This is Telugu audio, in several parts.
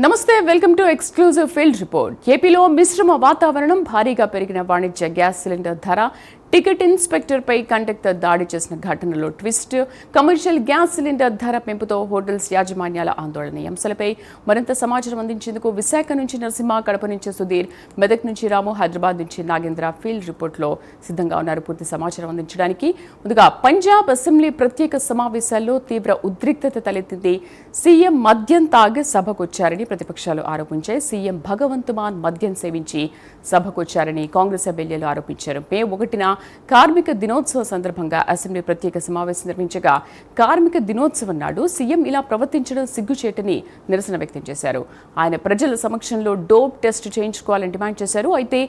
నమస్తే welcome to exclusive field report. ఏపీలో మిశ్రమ వాతావరణం, భారీగా పెరిగిన వాణిజ్య గ్యాస్ సిలిండర్ ధర, టికెట్ ఇన్స్పెక్టర్ పై కండక్టర్ దాడి చేసిన ఘటనలో ట్విస్ట్, కమర్షియల్ గ్యాస్ సిలిండర్ ధర పెంపుతో హోటల్స్ యాజమాన్యాల ఆందోళన. ఈ అంశాలపై మరింత సమాచారం అందించేందుకు విశాఖ నుంచి నరసింహ, కడప నుంచి సుధీర్, మెదక్ నుంచి రాము, హైదరాబాద్ నుంచి నాగేంద్ర ఫీల్డ్ రిపోర్ట్లో సిద్ధంగా ఉన్నారు పూర్తి సమాచారం అందించడానికి. ముందుగా పంజాబ్ అసెంబ్లీ ప్రత్యేక సమావేశాల్లో తీవ్ర ఉద్రిక్తత తలెత్తింది. సీఎం మద్యం తాగి సభకొచ్చారని ప్రతిపక్షాలు ఆరోపించాయి. సీఎం భగవంత్ మాన్ మద్యం సేవించి సభకొచ్చారని కాంగ్రెస్ ఎమ్మెల్యేలు ఆరోపించారు. మే 1న కార్మిక దినోత్సవం సందర్భంగా అసెంబ్లీ ప్రత్యేక సమావేశం నిర్వహించగా కార్మిక దినోత్సవం నాడు సీఎం ఇలా ప్రవర్తించడం సిగ్గుచేటని నిరసన వ్యక్తం చేశారు. ఆయన ప్రజల సమక్షంలో డోప్ టెస్ట్ చేయించుకోవాలని డిమాండ్ చేశారు. అయితే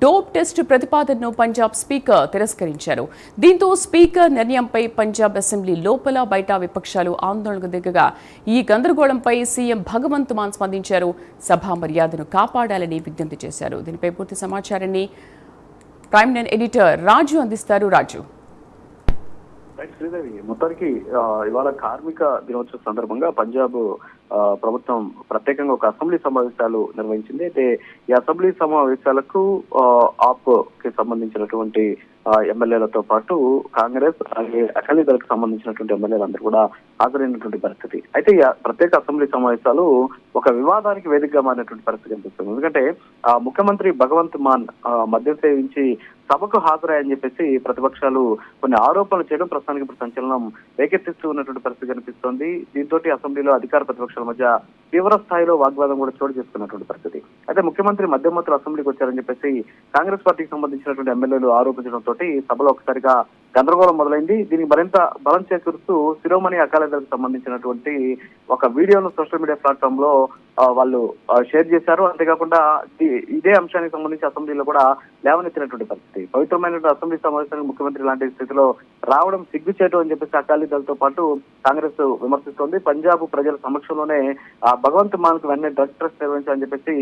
డోప్ టెస్ట్ ప్రతిపాదనను పంజాబ్ స్పీకర్ తిరస్కరించారు. దీంతో స్పీకర్ నిర్ణయంపై పంజాబ్ అసెంబ్లీ లోపల బయట విపక్షాలు ఆందోళనకు దిగగా ఈ గందరగోళంపై సీఎం భగవంత్ మాన్ స్పందించారు. సభా మర్యాదను కాపాడాలని విజ్ఞప్తి చేశారు. దీనిపై పూర్తి సమాచారాన్ని ప్రైమ్ నైన్ ఎడిటర్ రాజు అందిస్తారు. రాజు, శ్రీదేవి, మొత్తానికి ఇవాళ కార్మిక దినోత్సవ సందర్భంగా పంజాబ్ ప్రభుత్వం ప్రత్యేకంగా ఒక అసెంబ్లీ సమావేశాలు నిర్వహించింది. అయితే ఈ అసెంబ్లీ సమావేశాలకు ఆప్ కి సంబంధించినటువంటి ఎమ్మెల్యేలతో పాటు కాంగ్రెస్ అలాగే అకాలీ దళకు సంబంధించినటువంటి ఎమ్మెల్యేలందరూ కూడా హాజరైనటువంటి పరిస్థితి. అయితే ఈ ప్రత్యేక అసెంబ్లీ సమావేశాలు ఒక వివాదానికి వేదికగా మారినటువంటి పరిస్థితి కనిపిస్తుంది. ఎందుకంటే ముఖ్యమంత్రి భగవంత్ మాన్ మద్యం సేవించి సభకు హాజరయ్యని చెప్పేసి ప్రతిపక్షాలు కొన్ని ఆరోపణలు చేయడం ప్రస్తుతానికి ఇప్పుడు సంచలనం రేకెత్తిస్తూ ఉన్నటువంటి పరిస్థితి కనిపిస్తోంది. దీంతో అసెంబ్లీలో అధికార ప్రతిపక్షాల మధ్య తీవ్ర స్థాయిలో వాగ్వాదం కూడా చోటు చేసుకున్నటువంటి పరిస్థితి. అయితే ముఖ్యమంత్రి మద్యం మత్తులు అసెంబ్లీకి వచ్చారని చెప్పేసి కాంగ్రెస్ పార్టీకి సంబంధించినటువంటి ఎమ్మెల్యేలు ఆరోపించడంతో సభలో ఒకసారిగా గందరగోళం మొదలైంది. దీనికి మరింత బలం చేకూరుస్తూ శిరోమణి అకాలీ దళకు సంబంధించినటువంటి ఒక వీడియోను సోషల్ మీడియా ప్లాట్ఫామ్ లో వాళ్ళు షేర్ చేశారు. అంతేకాకుండా ఇదే అంశానికి సంబంధించి అసెంబ్లీలో కూడా లేవనెత్తినటువంటి పరిస్థితి. పవిత్రమైనటువంటి అసెంబ్లీ సమావేశానికి ముఖ్యమంత్రి లాంటి స్థితిలో రావడం సిగ్గుచేటు అని చెప్పేసి అకాలీ దళతో పాటు కాంగ్రెస్ విమర్శిస్తోంది. పంజాబ్ ప్రజల సమక్షంలోనే భగవంత్ మాన్ కు వెంటనే డ్రగ్ టెస్ట్ నిర్వహించాలని చెప్పేసి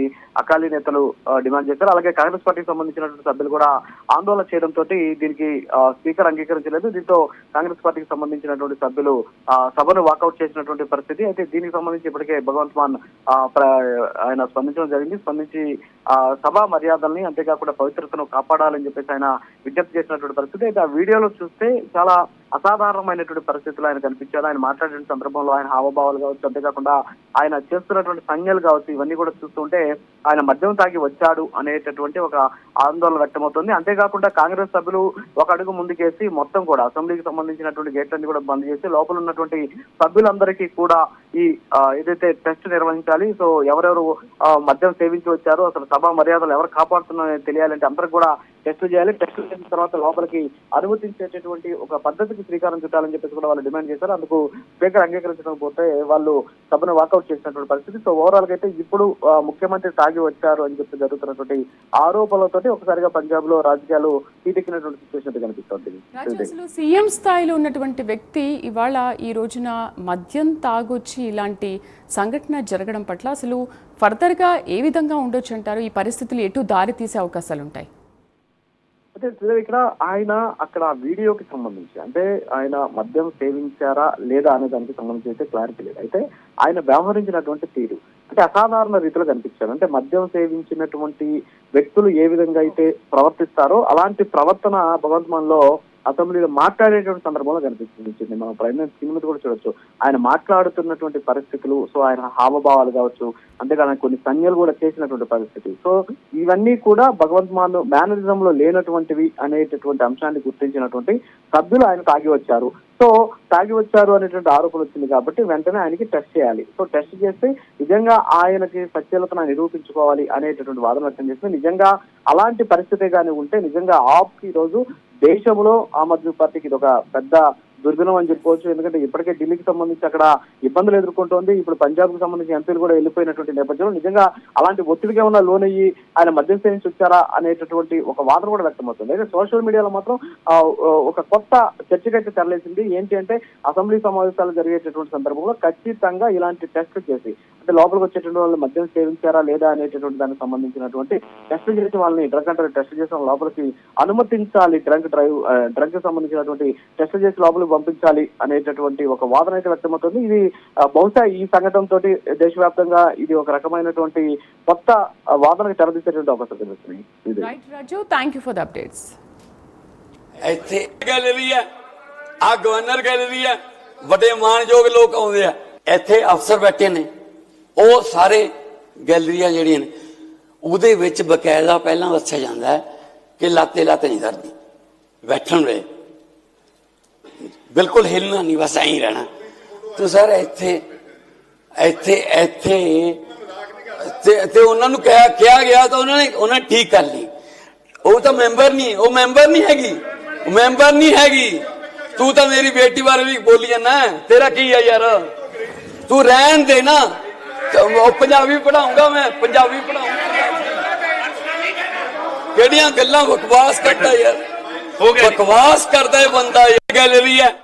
అకాలీ నేతలు డిమాండ్ చేశారు. అలాగే కాంగ్రెస్ పార్టీకి సంబంధించినటువంటి సభ్యులు కూడా ఆందోళన చేయడంతో దీనికి స్పీకర్ అంగీకరించలేదు. దీంతో కాంగ్రెస్ పార్టీకి సంబంధించినటువంటి సభ్యులు సభను వాకౌట్ చేసినటువంటి పరిస్థితి. అయితే దీనికి సంబంధించి ఇప్పటికే భగవంత్ మాన్ ఆయన స్పందించడం జరిగింది. స్పందించి సభా మర్యాదల్ని అంతేకాకుండా పవిత్రతను కాపాడాలని చెప్పేసి ఆయన విజ్ఞప్తి చేసినటువంటి పరిస్థితి. అయితే ఆ వీడియోలో చూస్తే చాలా అసాధారణమైనటువంటి పరిస్థితులు ఆయన కనిపించారు. ఆయన మాట్లాడిన సందర్భంలో ఆయన హావభావాలు కావచ్చు, అంతేకాకుండా ఆయన చేస్తున్నటువంటి సంజ్ఞలు కావచ్చు, ఇవన్నీ కూడా చూస్తుంటే ఆయన మద్యం తాగి వచ్చాడు అనేటటువంటి ఒక ఆందోళన వ్యక్తమవుతుంది. అంతేకాకుండా కాంగ్రెస్ సభ్యులు ఒక అడుగు ముందుకేసి మొత్తం కూడా అసెంబ్లీకి సంబంధించినటువంటి గేట్లన్నీ కూడా బంద్ చేసి లోపల ఉన్నటువంటి సభ్యులందరికీ కూడా ఈ ఏదైతే టెస్ట్ నిర్వహించాలి, సో ఎవరెవరు మద్యం సేవించి వచ్చారో అసలు సభా మర్యాదలు ఎవరు కాపాడుతున్నారని తెలియాలంటే అందరికి కూడా టెస్ట్ చేయాలి. టెస్ట్ చేసిన తర్వాత లోపలికి అనుమతించేటటువంటి ఒక పద్ధతికి శ్రీకారం చుట్టాలని చెప్పేసి కూడా వాళ్ళు డిమాండ్ చేశారు. అందుకు స్పీకర్ అంగీకరించకపోతే వాళ్ళు సభను వాకౌట్ చేసినటువంటి పరిస్థితి. సో ఓవరాల్ గా అయితే ఇప్పుడు ముఖ్యమంత్రి తాగి వచ్చారు అని చెప్పి జరుగుతున్నటువంటి ఆరోపణలతోటి ఒకసారిగా పంజాబ్ లో రాజకీయాలు తీటెక్కినటువంటి సిచ్యువేషన్ కనిపిస్తుంది. అసలు సీఎం స్థాయిలో ఉన్నటువంటి వ్యక్తి ఇవాళ ఈ రోజున మద్యం తాగొచ్చి ఇలాంటి సంఘటన జరగడం పట్ల అసలు ఫర్దర్ గా ఏ విధంగా ఉండొచ్చు అంటారు? ఈ పరిస్థితులు ఎటు దారి తీసే అవకాశాలు ఉంటాయి? అంటే ఇక్కడ ఆయన అక్కడ వీడియోకి సంబంధించి అంటే ఆయన మద్యం సేవించారా లేదా అనే దానికి సంబంధించి అయితే క్లారిటీ లేదు. అయితే ఆయన వ్యవహరించినటువంటి తీరు అంటే అసాధారణ రీతిలో కనిపించారు. అంటే మద్యం సేవించినటువంటి వ్యక్తులు ఏ విధంగా అయితే ప్రవర్తిస్తారో అలాంటి ప్రవర్తన భగవంత్ మాన్ లో అసెంబ్లీలో మాట్లాడేటువంటి సందర్భంలో కనిపించింది. మనం ప్రైమ్ స్క్రీన్ మీద కూడా చూడొచ్చు. ఆయన మాట్లాడుతున్నటువంటి పరిస్థితులు, సో ఆయన హావభావాలు కావచ్చు, అంతేకాదు కొన్ని సంజ్ఞలు కూడా చేసినటువంటి పరిస్థితి. సో ఇవన్నీ కూడా భగవంత్ మాన్ మేనరిజం లో లేనటువంటివి అనేటటువంటి అంశాన్ని గుర్తించినటువంటి సభ్యులు ఆయన తాగి వచ్చారు. సో తాగి వచ్చారు అనేటువంటి ఆరోపణ వచ్చింది కాబట్టి వెంటనే ఆయనకి టెస్ట్ చేయాలి. సో టెస్ట్ చేస్తే నిజంగా ఆయనకి సత్యలతను నిరూపించుకోవాలి అనేటటువంటి వాదన వ్యక్తం చేస్తే నిజంగా అలాంటి పరిస్థితి కానీ ఉంటే నిజంగా ఆప్ ఈ రోజు దేశంలో ఆమ్ ఆద్మీ పార్టీకి ఇది ఒక పెద్ద దుర్దినం అని చెప్పుకోవచ్చు. ఎందుకంటే ఇప్పటికే ఢిల్లీకి సంబంధించి అక్కడ ఇబ్బందులు ఎదుర్కొంటోంది. ఇప్పుడు పంజాబ్ కు సంబంధించి ఎంపీలు కూడా వెళ్ళిపోయినటువంటి నేపథ్యంలో నిజంగా అలాంటి ఒత్తిడిగా ఉన్న లోనయ్యి ఆయన మద్యం సేవించి వచ్చారా అనేటటువంటి ఒక వాదన కూడా వ్యక్తమవుతుంది. అయితే సోషల్ మీడియాలో మాత్రం ఒక కొత్త చర్చకైతే తెరలేసింది. ఏంటి అంటే అసెంబ్లీ సమావేశాలు జరిగేటటువంటి సందర్భంలో ఖచ్చితంగా ఇలాంటి టెస్ట్ చేసి అంటే లోపలికి వచ్చేటువంటి వాళ్ళు మద్యం సేవించారా లేదా అనేటటువంటి దానికి సంబంధించినటువంటి టెస్ట్ చేసి వాళ్ళని డ్రగ్ టెస్ట్ చేసి లోపలికి అనుమతించాలి. డ్రగ్ సంబంధించినటువంటి టెస్ట్ చేసి లోపలికి పంపించాలి అనేటటువంటి ఒక వాదన అయితే వ్యక్తమవుతుంది. ఇది బహుశా ఈ సంఘటన తోటి దేశవ్యాప్తంగా ఇది ఒక రకమైనటువంటి కొత్త వాదనకు తెరదీసేటువంటి అవకాశం కనిపిస్తుంది. Right Raju, thank you for the updates. ਇੱਥੇ ਗੈਲਰੀ ਹੈ, ਆ ਗਵਰਨਰ ਗੈਲਰੀ ਹੈ, ਵੱਡੇ ਮਾਨਯੋਗ ਲੋਕ ਆਉਂਦੇ ਆ, ਇੱਥੇ ਅਫਸਰ ਬੈਠੇ ਨੇ, ਉਹ ਸਾਰੇ ਗੈਲਰੀਆਂ ਜਿਹੜੀਆਂ ਨੇ ਉਹਦੇ ਵਿੱਚ ਬਕਾਇਦਾ ਪਹਿਲਾਂ ਦੱਸਿਆ ਜਾਂਦਾ ਹੈ ਕਿ ਲੱਤ ਨਹੀਂ ਕਰਦੀ, ਬੈਠਣ ਵੇ ਬਿਲਕੁਲ ਹਿੱਲਣਾ ਨਹੀਂ, ਬਸ ਐਂ ਹੀ ਰਹਿਣਾ। ਤੇ ਸਰ ਇੱਥੇ ਇੱਥੇ ਇੱਥੇ ਤੇ ਉਹਨਾਂ ਨੂੰ ਕਿਹਾ ਗਿਆ ਤਾਂ ਉਹਨਾਂ ਨੇ ਠੀਕ ਕਰ ਲਈ। ਉਹ ਤਾਂ ਮੈਂਬਰ ਨਹੀਂ ਹੈਗੀ। ਤੂੰ ਤਾਂ ਮੇਰੀ ਬੇਟੀ ਬਾਰੇ ਵੀ ਬੋਲੀ ਜਾਂਦਾ, ਤੇਰਾ ਕੀ ਆ ਯਾਰ, ਤੂੰ ਰਹਿਣ ਦੇ ਨਾ। ਪੰਜਾਬੀ ਪੜਾਉਂਗਾ ਮੈਂ, ਪੰਜਾਬੀ ਪੜਾਉਂਗਾ। ਕਿਹੜੀਆਂ ਗੱਲਾਂ ਬਕਵਾਸ ਕਰਦਾ ਯਾਰ, ਬਕਵਾਸ ਕਰਦਾ ਇਹ ਬੰਦਾ। ਇਹ ਗੈਲਰੀ ਹੈ।